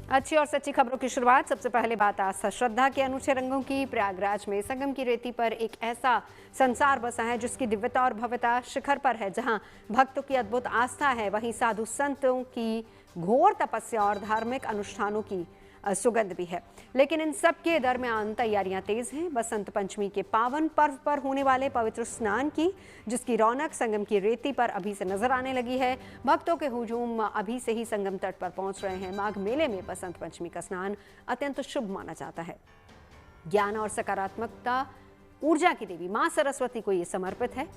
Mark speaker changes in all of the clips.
Speaker 1: अच्छी और सच्ची खबरों की शुरुआत। सबसे पहले बात आस्था श्रद्धा के अनूठे रंगों की। प्रयागराज में संगम की रेती पर एक ऐसा संसार बसा है जिसकी दिव्यता और भव्यता शिखर पर है। जहां भक्तों की अद्भुत आस्था है, वहीं साधु संतों की घोर तपस्या और धार्मिक अनुष्ठानों की सुगंध भी है। लेकिन इन सब के दरमियान तैयारियां तेज हैं। बसंत पंचमी के पावन पर्व पर होने वाले पवित्र स्नान की, जिसकी रौनक संगम की रेती पर अभी से नजर आने लगी है। भक्तों के हुजूम अभी से ही संगम तट पर पहुंच रहे हैं। माघ मेले में बसंत पंचमी का स्नान अत्यंत शुभ माना जाता है। ज्ञान और सकारात्मकता, ऊर्जा की देवी मां सरस्वती को ये समर्पित है।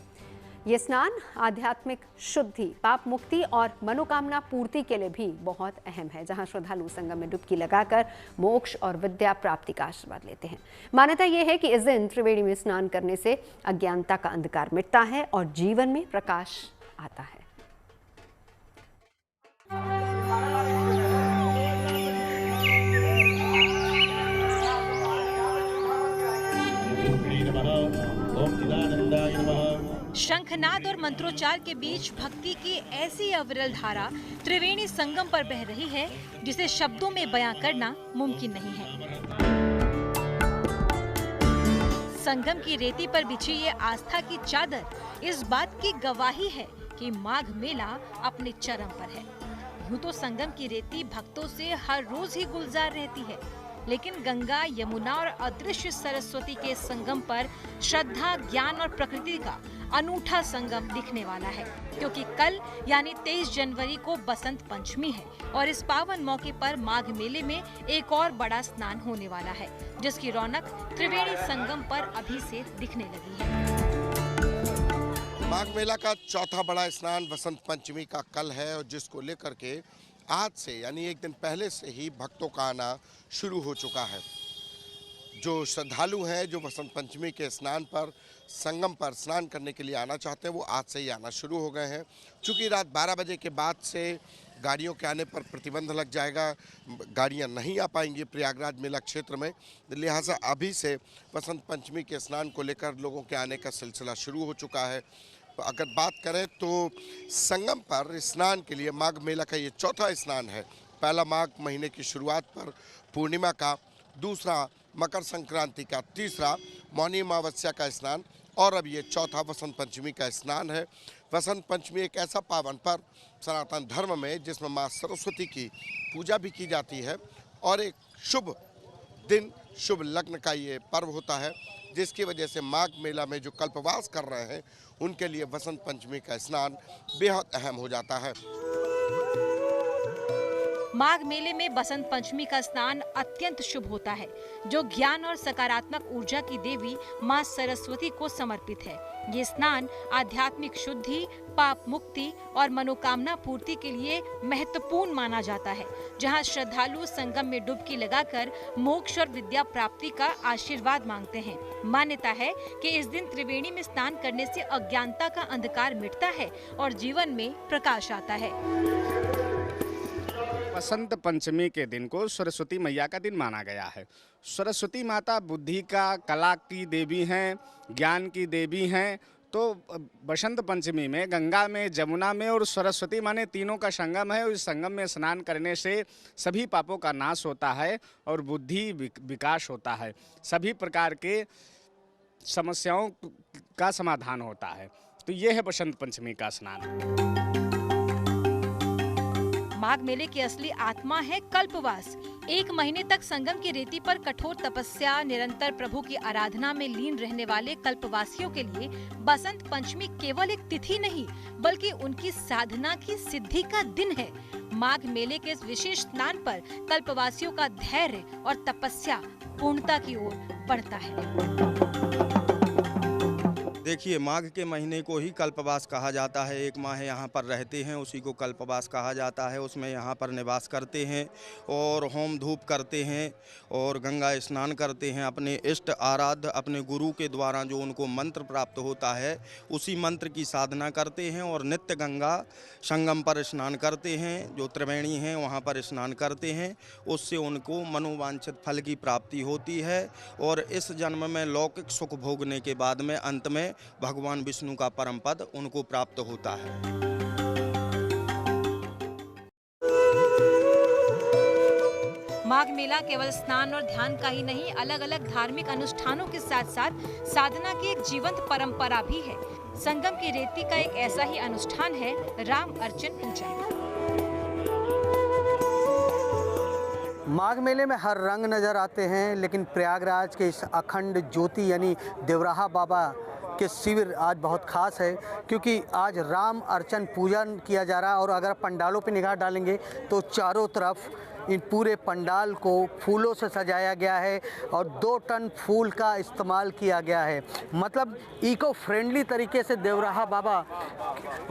Speaker 1: ये स्नान आध्यात्मिक शुद्धि, पाप मुक्ति और मनोकामना पूर्ति के लिए भी बहुत अहम है। जहां श्रद्धालु संगम में डुबकी लगाकर मोक्ष और विद्या प्राप्ति का आशीर्वाद लेते हैं। मान्यता यह है कि इस दिन त्रिवेणी में स्नान करने से अज्ञानता का अंधकार मिटता है और जीवन में प्रकाश आता है।
Speaker 2: शंखनाद और मंत्रोच्चार के बीच भक्ति की ऐसी अविरल धारा त्रिवेणी संगम पर बह रही है जिसे शब्दों में बयां करना मुमकिन नहीं है। संगम की रेती पर बिछी ये आस्था की चादर इस बात की गवाही है कि माघ मेला अपने चरम पर है। यूं तो संगम की रेती भक्तों से हर रोज ही गुलजार रहती है, लेकिन गंगा, यमुना और अदृश्य सरस्वती के संगम पर श्रद्धा, ज्ञान और प्रकृति का अनूठा संगम दिखने वाला है। क्योंकि कल यानी 23 जनवरी को बसंत पंचमी है और इस पावन मौके पर माघ मेले में एक और बड़ा स्नान होने वाला है, जिसकी रौनक त्रिवेणी संगम पर अभी से दिखने लगी है।
Speaker 3: माघ मेला का चौथा बड़ा स्नान बसंत पंचमी का कल है और जिसको लेकर के आज से यानी एक दिन पहले से ही भक्तों का आना शुरू हो चुका है। जो श्रद्धालु हैं, जो बसंत पंचमी के स्नान पर संगम पर स्नान करने के लिए आना चाहते हैं, वो आज से ही आना शुरू हो गए हैं। चूँकि रात 12 बजे के बाद से गाड़ियों के आने पर प्रतिबंध लग जाएगा, गाड़ियां नहीं आ पाएंगी प्रयागराज मेला क्षेत्र में, लिहाजा अभी से बसंत पंचमी के स्नान को लेकर लोगों के आने का सिलसिला शुरू हो चुका है। अगर बात करें तो संगम पर स्नान के लिए माघ मेला का ये चौथा स्नान है। पहला माघ महीने की शुरुआत पर पूर्णिमा का, दूसरा मकर संक्रांति का, तीसरा मौनी अमावस्या का स्नान और अब ये चौथा बसंत पंचमी का स्नान है। बसंत पंचमी एक ऐसा पावन पर्व सनातन धर्म में जिसमें माँ सरस्वती की पूजा भी की जाती है और एक शुभ दिन, शुभ लग्न का ये पर्व होता है, जिसकी वजह से माघ मेला में जो कल्पवास कर रहे हैं उनके लिए बसंत पंचमी का स्नान बेहद अहम हो जाता है।
Speaker 2: माघ मेले में बसंत पंचमी का स्नान अत्यंत शुभ होता है, जो ज्ञान और सकारात्मक ऊर्जा की देवी मां सरस्वती को समर्पित है। ये स्नान आध्यात्मिक शुद्धि, पाप मुक्ति और मनोकामना पूर्ति के लिए महत्वपूर्ण माना जाता है। जहां श्रद्धालु संगम में डुबकी लगाकर मोक्ष और विद्या प्राप्ति का आशीर्वाद मांगते हैं। मान्यता है कि इस दिन त्रिवेणी में स्नान करने से अज्ञानता का अंधकार मिटता है और जीवन में प्रकाश आता है।
Speaker 4: बसंत पंचमी के दिन को सरस्वती मैया का दिन माना गया है। सरस्वती माता बुद्धि का, कला की देवी हैं, ज्ञान की देवी हैं। तो बसंत पंचमी में गंगा में, जमुना में और सरस्वती माने तीनों का संगम है। इस संगम में स्नान करने से सभी पापों का नाश होता है और बुद्धि विकास होता है। सभी प्रकार के समस्याओं का समाधान होता है। तो ये है बसंत पंचमी का स्नान।
Speaker 2: माघ मेले की असली आत्मा है कल्पवास। 1 महीने तक संगम की रेती पर कठोर तपस्या, निरंतर प्रभु की आराधना में लीन रहने वाले कल्पवासियों के लिए बसंत पंचमी केवल एक तिथि नहीं, बल्कि उनकी साधना की सिद्धि का दिन है। माघ मेले के इस विशेष स्नान पर कल्पवासियों का धैर्य और तपस्या पूर्णता की ओर बढ़ता है।
Speaker 5: देखिए, माघ के महीने को ही कल्पवास कहा जाता है। 1 माह यहाँ पर रहते हैं, उसी को कल्पवास कहा जाता है। उसमें यहाँ पर निवास करते हैं और होम धूप करते हैं और गंगा स्नान करते हैं। अपने इष्ट आराध्य, अपने गुरु के द्वारा जो उनको मंत्र प्राप्त होता है, उसी मंत्र की साधना करते हैं और नित्य गंगा संगम पर स्नान करते हैं। जो त्रिवेणी हैं वहाँ पर स्नान करते हैं। उससे उनको मनोवांछित फल की प्राप्ति होती है और इस जन्म में लौकिक सुख भोगने के बाद में अंत में भगवान विष्णु का परम पद उनको प्राप्त होता है।
Speaker 2: माघ मेला केवल स्नान और ध्यान का ही नहीं, अलग अलग धार्मिक अनुष्ठानों के साथ साथ साधना की एक जीवंत परंपरा भी है। संगम की रेती का एक ऐसा ही अनुष्ठान है राम अर्चन पूजा।
Speaker 6: माघ मेले में हर रंग नज़र आते हैं, लेकिन प्रयागराज के इस अखंड ज्योति यानी देवराहा बाबा के शिविर आज बहुत खास है, क्योंकि आज राम अर्चन पूजन किया जा रहा है। और अगर पंडालों पे निगाह डालेंगे तो चारों तरफ इन पूरे पंडाल को फूलों से सजाया गया है और 2 टन फूल का इस्तेमाल किया गया है। मतलब इको फ्रेंडली तरीके से देवराहा बाबा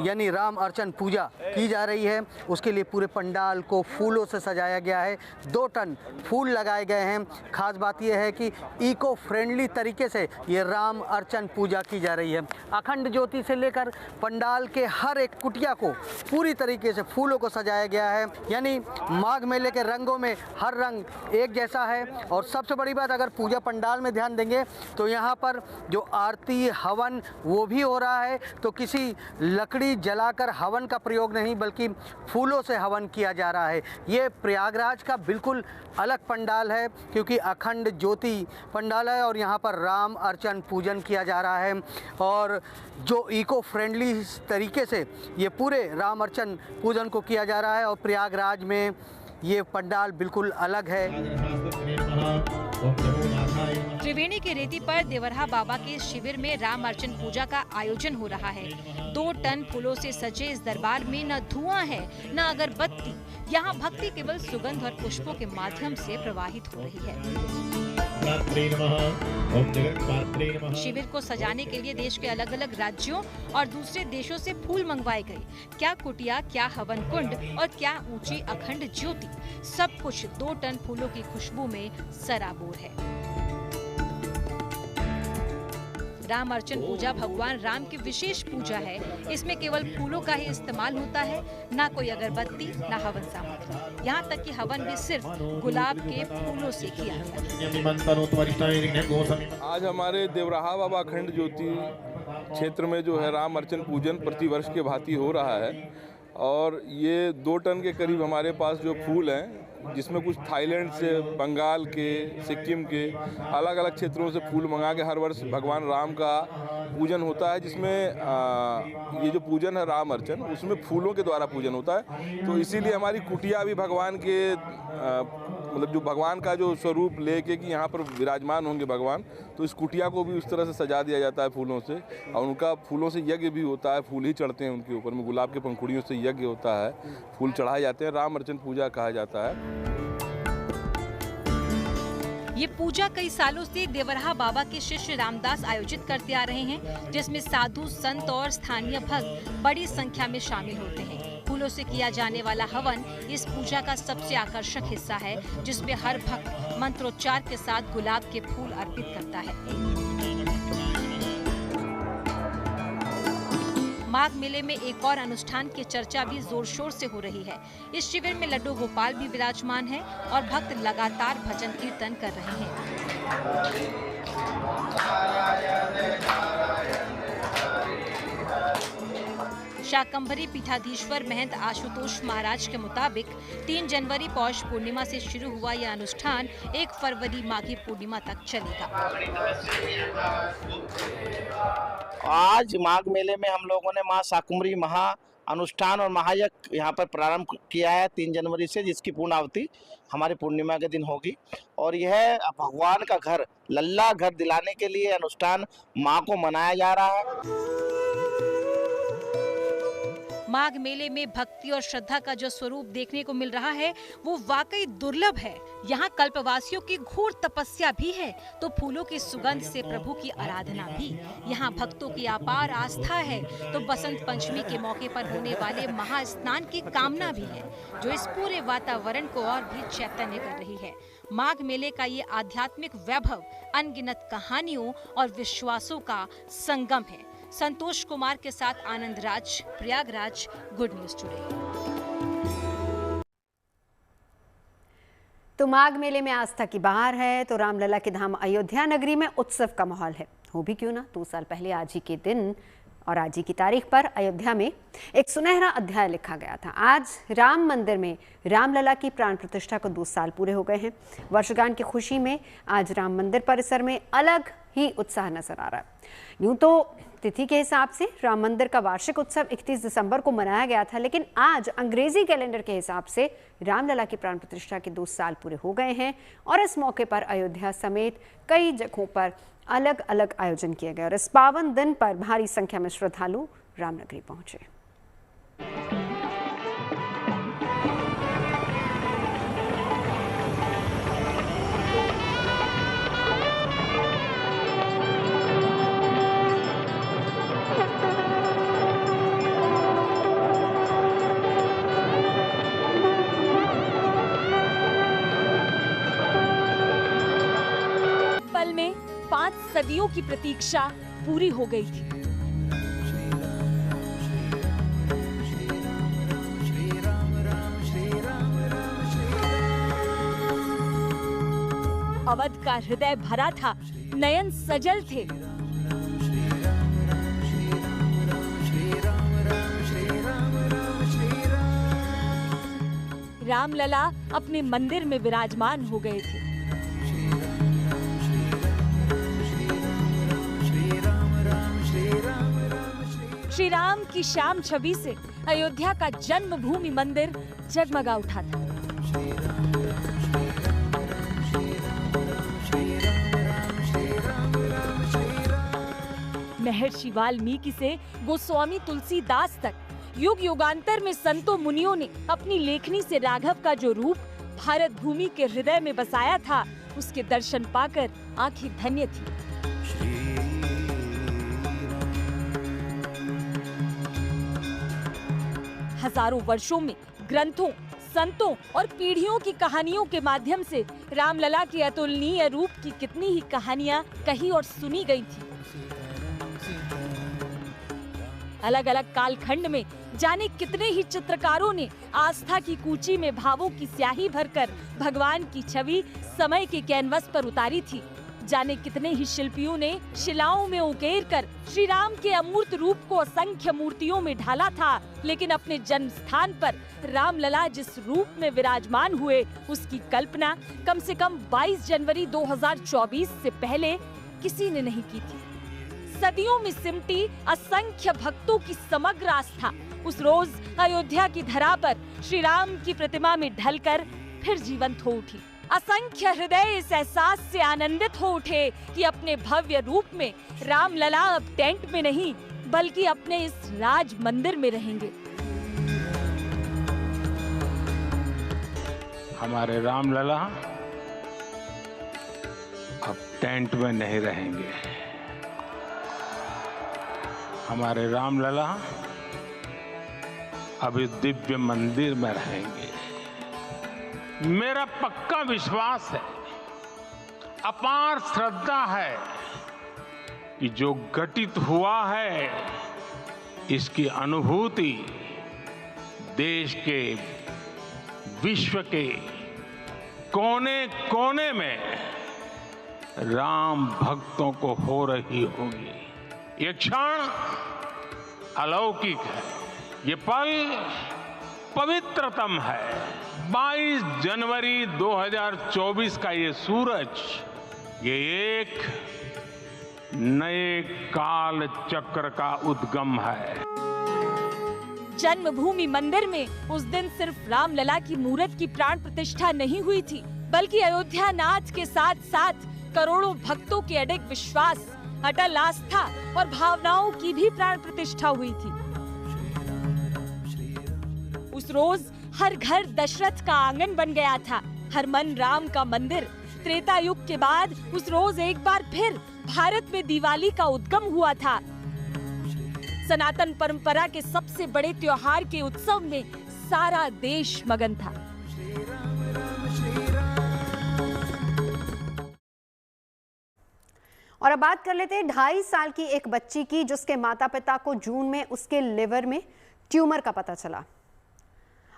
Speaker 6: यानी राम अर्चन पूजा की जा रही है। उसके लिए पूरे पंडाल को फूलों से सजाया गया है, 2 टन फूल लगाए गए हैं। खास बात यह है कि इको फ्रेंडली तरीके से ये राम अर्चन पूजा की जा रही है। अखंड ज्योति से लेकर पंडाल के हर एक कुटिया को पूरी तरीके से फूलों को सजाया गया है। यानी माघ मेले के रंगों में हर रंग एक जैसा है। और सबसे बड़ी बात, अगर पूजा पंडाल में ध्यान देंगे तो यहाँ पर जो आरती हवन वो भी हो रहा है, तो किसी लकड़ी जलाकर हवन का प्रयोग नहीं बल्कि फूलों से हवन किया जा रहा है। ये प्रयागराज का बिल्कुल अलग पंडाल है, क्योंकि अखंड ज्योति पंडाल है और यहाँ पर राम अर्चन पूजन किया जा रहा है। और जो इको फ्रेंडली तरीके से ये पूरे राम अर्चन पूजन को किया जा रहा है। और प्रयागराज में ये पंडाल बिल्कुल अलग है।
Speaker 2: त्रिवेणी की रेती पर देवराहा बाबा के शिविर में राम अर्चन पूजा का आयोजन हो रहा है। 2 टन फूलों से सजे इस दरबार में न धुआं है न अगरबत्ती। यहाँ भक्ति केवल सुगंध और पुष्पों के माध्यम से प्रवाहित हो रही है। शिविर को सजाने के लिए देश के अलग अलग राज्यों और दूसरे देशों से फूल मंगवाए गए। क्या कुटिया, क्या हवन कुंड और क्या ऊंची अखंड ज्योति, सब कुछ 2 टन फूलों की खुशबू में सराबोर है। राम अर्चन पूजा भगवान राम की विशेष पूजा है। इसमें केवल फूलों का ही इस्तेमाल होता है, ना कोई अगरबत्ती, ना हवन सामग्री। यहाँ तक कि हवन भी सिर्फ गुलाब के फूलों से किया गया।
Speaker 7: आज हमारे देवराहा बाबा अखंड ज्योति क्षेत्र में जो है राम अर्चन पूजन प्रतिवर्ष के भांति हो रहा है। और ये 2 टन के करीब हमारे पास जो फूल हैं, जिसमें कुछ थाईलैंड से, बंगाल के, सिक्किम के अलग अलग क्षेत्रों से फूल मंगा के हर वर्ष भगवान राम का पूजन होता है। जिसमें ये जो पूजन है राम अर्चन, उसमें फूलों के द्वारा पूजन होता है। तो इसीलिए हमारी कुटिया भी भगवान के मतलब जो भगवान का जो स्वरूप लेके कि यहाँ पर विराजमान होंगे भगवान, तो इस कुटिया को भी उस तरह से सजा दिया जाता है फूलों से। और उनका फूलों से यज्ञ भी होता है, फूल ही चढ़ते हैं उनके ऊपर में, गुलाब के पंखुड़ियों से यज्ञ होता है, फूल चढ़ाए जाते हैं। राम अर्चन पूजा कहा जाता है।
Speaker 2: ये पूजा कई सालों से देवराहा बाबा के शिष्य रामदास आयोजित करते आ रहे हैं, जिसमें साधु, संत और स्थानीय भक्त बड़ी संख्या में शामिल होते हैं। फूलों से किया जाने वाला हवन इस पूजा का सबसे आकर्षक हिस्सा है, जिसमें हर भक्त मंत्रोच्चार के साथ गुलाब के फूल अर्पित करता है। माघ मेले में एक और अनुष्ठान की चर्चा भी जोर शोर से हो रही है। इस शिविर में लड्डू गोपाल भी विराजमान है और भक्त लगातार भजन कीर्तन कर रहे हैं। शाकंभरी पीठाधीश्वर महंत आशुतोष महाराज के मुताबिक 3 जनवरी पौष पूर्णिमा से शुरू हुआ यह अनुष्ठान 1 फरवरी माघी पूर्णिमा तक चलेगा।
Speaker 8: आज माघ मेले में हम लोगों ने मां शाकंभरी महा अनुष्ठान और महायज्ञ यहाँ पर प्रारंभ किया है 3 जनवरी से, जिसकी पूर्णावती हमारी पूर्णिमा के दिन होगी। और यह भगवान का घर, लल्ला घर दिलाने के लिए अनुष्ठान माँ को मनाया जा रहा है।
Speaker 2: माघ मेले में भक्ति और श्रद्धा का जो स्वरूप देखने को मिल रहा है वो वाकई दुर्लभ है। यहाँ कल्पवासियों की घोर तपस्या भी है तो फूलों की सुगंध से प्रभु की आराधना भी। यहाँ भक्तों की अपार आस्था है तो बसंत पंचमी के मौके पर होने वाले महास्नान की कामना भी है, जो इस पूरे वातावरण को और भी चैतन्य कर रही है। माघ मेले का ये आध्यात्मिक वैभव अनगिनत कहानियों और विश्वासों का संगम है। संतोष कुमार के साथ Anand Raj, Prayagraj, good news today.
Speaker 1: तो माघ मेले में आस्था की बहार है तो रामलला के धाम अयोध्या नगरी में उत्सव का माहौल है। हो भी क्यों ना, 2 साल पहले आज ही के दिन और आज ही की तारीख पर अयोध्या में एक सुनहरा अध्याय लिखा गया था। आज राम मंदिर में रामलला की प्राण प्रतिष्ठा को 2 साल पूरे हो गए हैं। वर्षगांठ की खुशी में आज राम मंदिर परिसर में अलग ही उत्साह नजर आ रहा है। यूं तो तिथि के हिसाब से राम मंदिर का वार्षिक उत्सव 31 दिसंबर को मनाया गया था, लेकिन आज अंग्रेजी कैलेंडर के हिसाब से रामलला की प्राण प्रतिष्ठा के 2 साल पूरे हो गए हैं और इस मौके पर अयोध्या समेत कई जगहों पर अलग अलग आयोजन किए गए और इस पावन दिन पर भारी संख्या में श्रद्धालु रामनगरी पहुंचे।
Speaker 9: पल में 5 सदियों की प्रतीक्षा पूरी हो गई थी। अवध का हृदय भरा था, नयन सजल थे। रामलला अपने मंदिर में विराजमान हो गए थे। श्री राम की श्याम छवि से अयोध्या का जन्मभूमि मंदिर जगमगा उठा था। महर्षि वाल्मीकि से गोस्वामी तुलसीदास तक युग युगांतर में संतों मुनियों ने अपनी लेखनी से राघव का जो रूप भारत भूमि के हृदय में बसाया था, उसके दर्शन पाकर आंखें धन्य थी। हजारों वर्षों में ग्रंथों, संतों और पीढ़ियों की कहानियों के माध्यम से रामलला के अतुलनीय रूप की कितनी ही कहानियां कही और सुनी गई थी। अलग अलग कालखंड में जाने कितने ही चित्रकारों ने आस्था की कूची में भावों की स्याही भरकर भगवान की छवि समय के कैनवस पर उतारी थी। जाने कितने ही शिल्पियों ने शिलाओं में उकेर कर श्री राम के अमूर्त रूप को असंख्य मूर्तियों में ढाला था, लेकिन अपने जन्म स्थान पर रामलला जिस रूप में विराजमान हुए, उसकी कल्पना कम से कम 22 जनवरी 2024 से पहले किसी ने नहीं की थी। सदियों में सिमटी असंख्य भक्तों की समग्र आस्था उस रोज अयोध्या की धरा पर श्री राम की प्रतिमा में ढलकर फिर जीवंत हो उठी। असंख्य हृदय इस एहसास से आनंदित हो उठे कि अपने भव्य रूप में रामलला अब टेंट में नहीं बल्कि अपने इस राज मंदिर में रहेंगे।
Speaker 10: हमारे रामलला अब टेंट में नहीं रहेंगे। हमारे रामलला अब इस दिव्य मंदिर में रहेंगे। मेरा पक्का विश्वास है, अपार श्रद्धा है कि जो घटित हुआ है, इसकी अनुभूति देश के, विश्व के कोने कोने में राम भक्तों को हो रही होगी। ये क्षण अलौकिक है, ये पल पवित्रतम है। 22 जनवरी 2024 का ये सूरज, ये एक नए काल चक्र का उद्गम है।
Speaker 9: जन्मभूमि मंदिर में उस दिन सिर्फ रामलला की मूर्त की प्राण प्रतिष्ठा नहीं हुई थी, बल्कि अयोध्या नाथ के साथ साथ करोड़ों भक्तों के अडिग विश्वास, अटल आस्था और भावनाओं की भी प्राण प्रतिष्ठा हुई थी। उस रोज हर घर दशरथ का आंगन बन गया था, हर मन राम का मंदिर। त्रेता युग के बाद उस रोज एक बार फिर भारत में दिवाली का उद्गम हुआ था। सनातन परंपरा के सबसे बड़े त्योहार के उत्सव में सारा देश मगन था।
Speaker 1: और अब बात कर लेते हैं 2.5 साल की एक बच्ची की, जिसके माता पिता को जून में उसके लिवर में ट्यूमर का पता चला।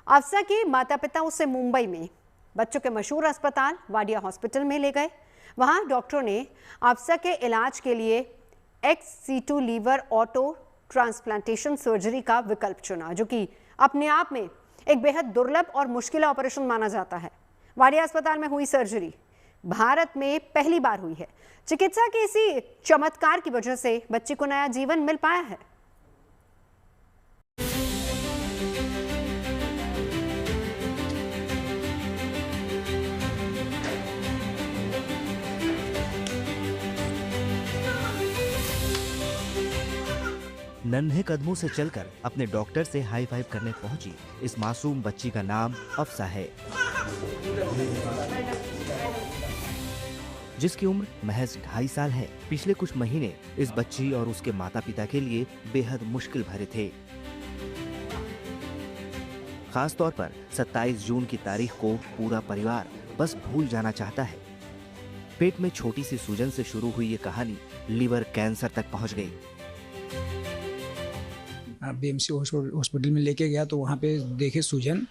Speaker 1: अफसा के माता पिता उसे मुंबई में बच्चों के मशहूर अस्पताल वाडिया हॉस्पिटल में ले गए। वहां डॉक्टरों ने अफसा के इलाज के लिए XC2 liver auto transplantation surgery का विकल्प चुना, जो कि अपने आप में एक बेहद दुर्लभ और मुश्किल ऑपरेशन माना जाता है। वाडिया अस्पताल में हुई सर्जरी भारत में पहली बार हुई है। चिकित्सा के इसी चमत्कार की वजह से बच्चे को नया जीवन मिल पाया है।
Speaker 11: नन्हे कदमों से चलकर अपने डॉक्टर से हाई फाइव करने पहुंची इस मासूम बच्ची का नाम अफसा है, जिसकी उम्र महज 2.5 साल है। पिछले कुछ महीने इस बच्ची और उसके माता पिता के लिए बेहद मुश्किल भरे थे। खास तौर पर 27 जून की तारीख को पूरा परिवार बस भूल जाना चाहता है। पेट में छोटी सी सूजन से शुरू हुई ये कहानी लीवर कैंसर तक पहुंच गई।
Speaker 12: बीएमसी हॉस्पिटल में लेके गया तो वहाँ पे देखे सूजन,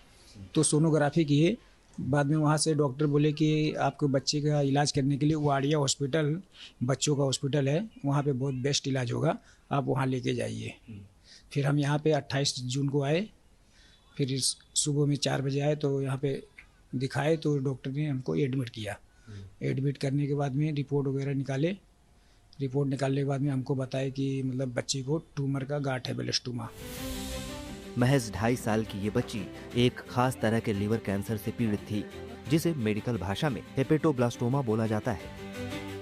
Speaker 12: तो सोनोग्राफी किए। बाद में वहाँ से डॉक्टर बोले कि आपके बच्चे का इलाज करने के लिए वाडिया हॉस्पिटल बच्चों का हॉस्पिटल है, वहाँ पे बहुत बेस्ट इलाज होगा, आप वहाँ लेके जाइए। फिर हम यहाँ पे 28 जून को आए। फिर सुबह में 4 बजे आए तो यहाँ पे दिखाए तो डॉक्टर ने हमको एडमिट किया। एडमिट करने के बाद में रिपोर्ट वगैरह निकाले। रिपोर्ट निकालने के बाद में हमको बताया कि मतलब बच्चे को ट्यूमर का गांठ है, ब्लेस्टोमा।
Speaker 11: महज 2.5 साल की ये बच्ची एक खास तरह के लीवर कैंसर से पीड़ित थी, जिसे मेडिकल भाषा में हेपेटोब्लास्टोमा बोला जाता है,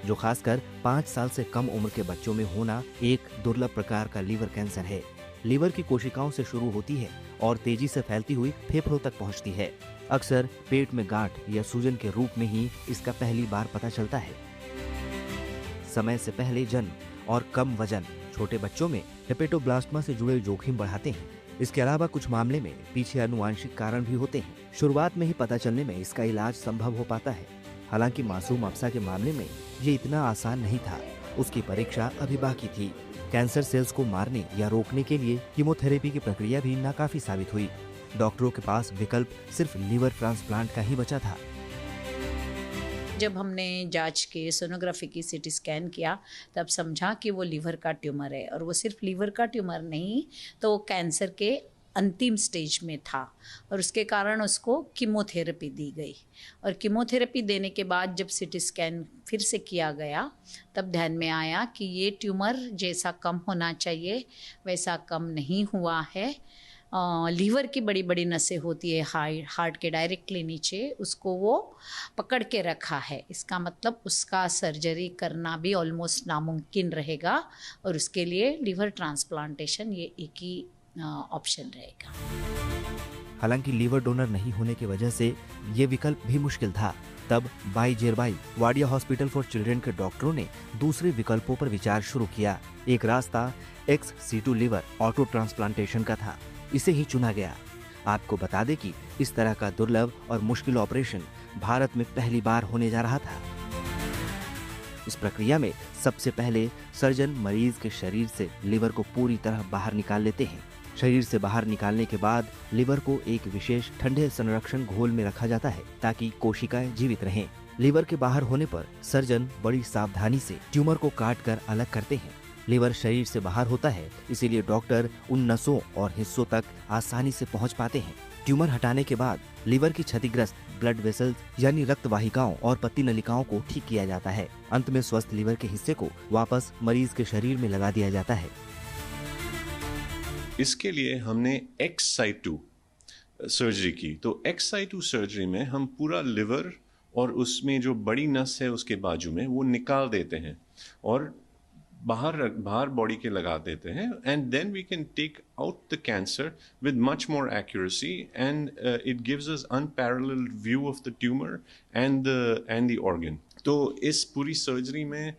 Speaker 11: जो खासकर 5 साल से कम उम्र के बच्चों में होना एक दुर्लभ प्रकार का लीवर कैंसर है। लीवर की कोशिकाओं से शुरू होती है और तेजी से फैलती हुई फेफड़ों तक पहुंचती है। अक्सर पेट में गांठ या सूजन के रूप में ही इसका पहली बार पता चलता है। समय से पहले जन्म और कम वजन छोटे बच्चों में हेपेटोब्लास्टोमा से जुड़े जोखिम बढ़ाते हैं। इसके अलावा कुछ मामले में पीछे आनुवांशिक कारण भी होते हैं। शुरुआत में ही पता चलने में इसका इलाज संभव हो पाता है। हालांकि मासूम अफसा के मामले में ये इतना आसान नहीं था। उसकी परीक्षा अभी बाकी थी। कैंसर सेल्स को मारने या रोकने के लिए कीमोथेरेपी की प्रक्रिया भी नाकाफी साबित हुई। डॉक्टरों के पास विकल्प सिर्फ लीवर ट्रांसप्लांट का ही बचा था।
Speaker 13: जब हमने जांच के सोनोग्राफी की सीटी स्कैन किया तब समझा कि वो लीवर का ट्यूमर है, और वो सिर्फ लीवर का ट्यूमर नहीं तो कैंसर के अंतिम स्टेज में था, और उसके कारण उसको कीमोथेरेपी दी गई। और कीमोथेरेपी देने के बाद जब सीटी स्कैन फिर से किया गया तब ध्यान में आया कि ये ट्यूमर जैसा कम होना चाहिए वैसा कम नहीं हुआ है। लीवर की बड़ी बड़ी नसें होती है हार्ट के डायरेक्टली नीचे, उसको वो पकड़ के रखा है। इसका मतलब उसका सर्जरी करना भी ऑलमोस्ट नामुमकिन रहेगा, और उसके लिए लीवर ट्रांसप्लांटेशन ये एक ही ऑप्शन रहेगा।
Speaker 11: हालांकि लीवर डोनर नहीं होने की वजह से ये विकल्प भी मुश्किल था। तब Bai Jerbai Wadia hospital for children के डॉक्टरों ने दूसरे विकल्पों पर विचार शुरू किया। एक रास्ता ex situ liver auto transplantation का था। इसे ही चुना गया। आपको बता दें कि इस तरह का दुर्लभ और मुश्किल ऑपरेशन भारत में पहली बार होने जा रहा था। इस प्रक्रिया में सबसे पहले सर्जन मरीज के शरीर से लीवर को पूरी तरह बाहर निकाल लेते हैं। शरीर से बाहर निकालने के बाद लीवर को एक विशेष ठंडे संरक्षण घोल में रखा जाता है ताकि कोशिकाएं जीवित रहें। लीवर के बाहर होने पर सर्जन बड़ी सावधानी से ट्यूमर को काट कर अलग करते हैं। लीवर शरीर से बाहर होता है, इसीलिए डॉक्टर उन नसों और हिस्सों तक आसानी से पहुंच पाते हैं। ट्यूमर हटाने के बाद लीवर की क्षतिग्रस्त ब्लड वेसल्स यानी रक्त वाहिकाओं और पत्ती नलिकाओं को ठीक किया जाता है। अंत में स्वस्थ लीवर के हिस्से को वापस मरीज के शरीर में लगा दिया जाता है।
Speaker 14: इसके लिए हमने एक्स साइटू सर्जरी की। तो एक्स साइटू सर्जरी में हम पूरा लिवर और उसमें जो बड़ी नस है उसके बाजू में वो निकाल देते हैं और बाहर बॉडी के लगा देते हैं, and then we can take out the cancer with much more accuracy, and it gives us unparalleled view of the tumour and the organ. तो इस पूरी सर्जरी में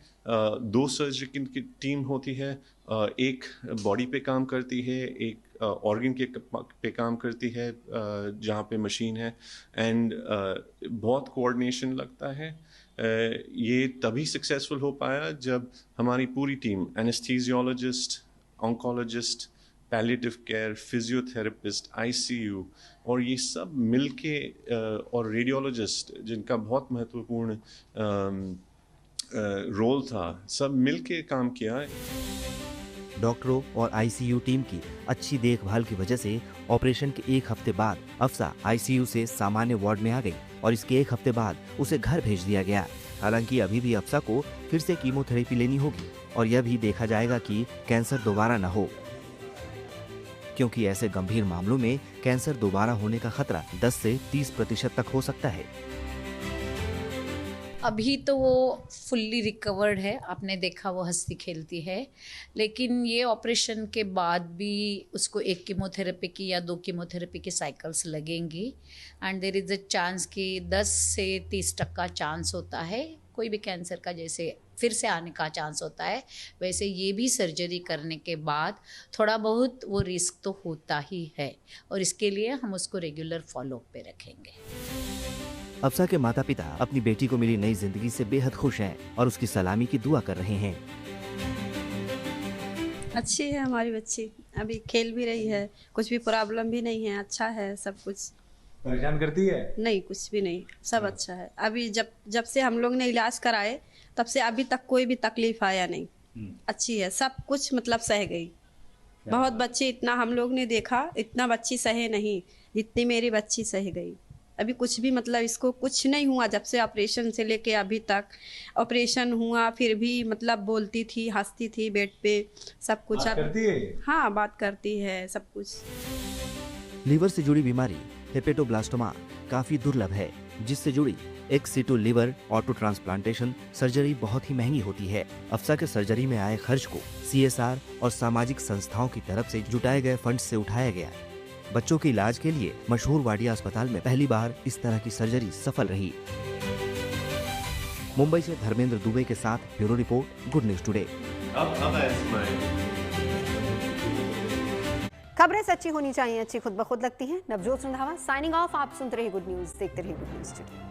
Speaker 14: 2 सर्जरी की टीम होती है। एक बॉडी पे काम करती है, एक ऑर्गन के पे काम करती है जहाँ पे मशीन है, एंड बहुत कोऑर्डिनेशन लगता है। ये तभी सक्सेसफुल हो पाया जब हमारी पूरी team anaesthesiologist, oncologist, palliative care, physiotherapist, ICU और ये सब मिलके और रेडियोलॉजिस्ट जिनका बहुत महत्वपूर्ण रोल था, सब मिलके काम किया।
Speaker 11: डॉक्टरों और आईसीयू टीम की अच्छी देखभाल की वजह से ऑपरेशन के 1 हफ्ते बाद अफसा आईसीयू से सामान्य वार्ड में आ गई और इसके 1 हफ्ते बाद उसे घर भेज दिया गया। हालांकि अभी भी अफसा को फिर से कीमोथेरेपी लेनी होगी और यह भी देखा जाएगा कि कैंसर दोबारा न हो, क्योंकि ऐसे गंभीर मामलों में कैंसर दोबारा होने का खतरा 10 से 30% तक हो सकता है।
Speaker 13: अभी तो वो फुल्ली रिकवर्ड है, आपने देखा वो हंसती खेलती है, लेकिन ये ऑपरेशन के बाद भी उसको 1 कीमोथेरेपी की या 2 कीमोथेरेपी की साइकिल्स लगेंगी and there is a chance कि 10 से 30% चांस होता है कोई भी कैंसर का जैसे फिर से आने का चांस होता है, वैसे ये भी सर्जरी करने के बाद थोड़ा बहुत वो रिस्क तो होता ही है और इसके लिए हम उसको रेगुलर फॉलोअप पे रखेंगे।
Speaker 11: अफसा के माता पिता अपनी बेटी को मिली नई जिंदगी से बेहद खुश हैं और उसकी सलामी की दुआ कर रहे हैं।
Speaker 15: अच्छी है हमारी बच्ची, अभी खेल भी रही है, कुछ भी प्रॉब्लम भी नहीं है, अच्छा है सब कुछ।
Speaker 16: परेशान करती है? नहीं, कुछ भी नहीं, सब अच्छा है। अभी जब से हम लोग ने इलाज कराए तब से अभी तक कोई भी तकलीफ आया नहीं, अच्छी है सब कुछ, मतलब सह गई। बहुत बच्चे इतना हम लोग ने देखा, इतना बच्ची सहे नहीं जितनी मेरी बच्ची सह गई। अभी कुछ भी मतलब इसको कुछ नहीं हुआ, जब से ऑपरेशन से लेके अभी तक ऑपरेशन हुआ फिर भी मतलब बोलती थी, हंसती थी बेड पे, सब कुछ।
Speaker 17: बात करती है?
Speaker 16: हाँ बात करती है, सब कुछ।
Speaker 11: लीवर से जुड़ी बीमारी हेपेटोब्लास्टोमा काफी दुर्लभ है, जिससे जुड़ी ex situ liver auto transplantation surgery बहुत ही महंगी होती है। अफसा के सर्जरी में आए खर्च को CSR और सामाजिक संस्थाओं की तरफ से जुटाए गए फंड से उठाया गया। बच्चों के इलाज के लिए मशहूर वाडिया अस्पताल में पहली बार इस तरह की सर्जरी सफल रही। मुंबई से धर्मेंद्र दुबे के साथ bureau report, good news today.
Speaker 1: खबरें सच्ची होनी चाहिए, अच्छी खुद ब खुद लगती हैं। Navjot Randhawa signing off. आप सुनते रहिए गुड न्यूज, देखते रहिए गुड न्यूज टुडे।